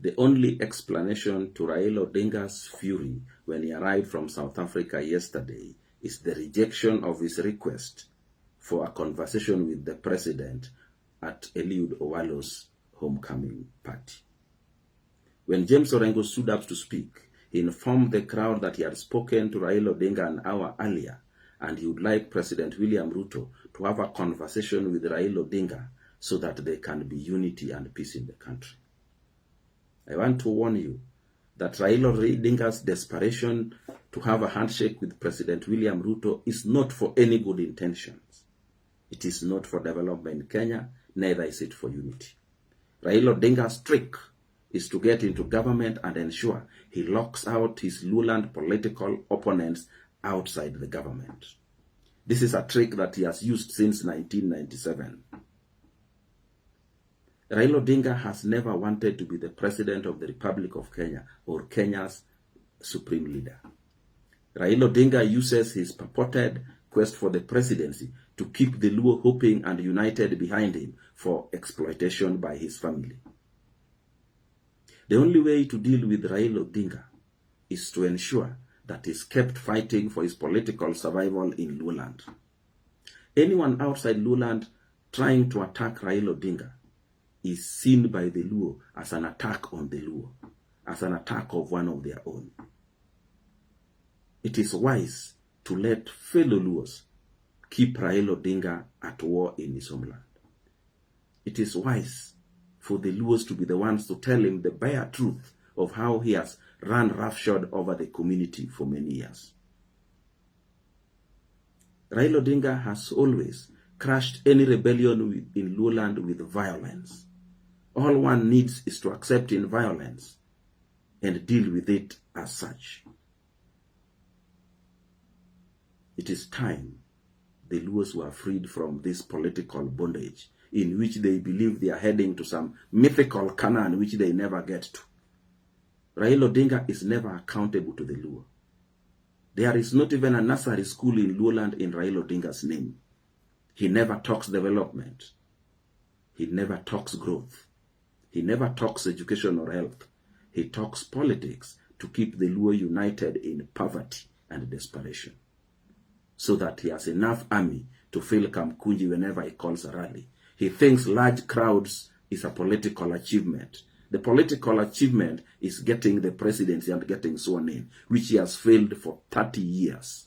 The only explanation to Raila Odinga's fury when he arrived from South Africa yesterday is the rejection of his request for a conversation with the president at Eliud Owalo's homecoming party. When James Orengo stood up to speak, he informed the crowd that he had spoken to Raila Odinga an hour earlier and he would like President William Ruto to have a conversation with Raila Odinga so that there can be unity and peace in the country. I want to warn you that Raila Odinga's desperation to have a handshake with President William Ruto is not for any good intentions. It is not for development in Kenya, neither is it for unity. Raila Odinga's trick is to get into government and ensure he locks out his Luland political opponents outside the government. This is a trick that he has used since 1997. Raila Odinga has never wanted to be the president of the Republic of Kenya or Kenya's supreme leader. Raila Odinga uses his purported quest for the presidency to keep the Luo hoping and united behind him for exploitation by his family. The only way to deal with Raila Odinga is to ensure that he is kept fighting for his political survival in Luoland. Anyone outside Luoland trying to attack Raila Odinga is seen by the Luo as an attack on the Luo, as an attack of one of their own. It is wise to let fellow Luos keep Raila Odinga at war in his homeland. It is wise for the Luos to be the ones to tell him the bare truth of how he has run roughshod over the community for many years. Raila Odinga has always crushed any rebellion in Luoland with violence. All one needs is to accept in violence and deal with it as such. It is time the Luos were freed from this political bondage in which they believe they are heading to some mythical Canaan which they never get to. Raila Odinga is never accountable to the Luo. There is not even a nursery school in Luoland in Raila Odinga's name. He never talks development. He never talks growth. He never talks education or health. He talks politics to keep the Luo united in poverty and desperation, so that he has enough army to fill Kamkunji whenever he calls a rally. He thinks large crowds is a political achievement. The political achievement is getting the presidency and getting sworn in, which he has failed for 30 years.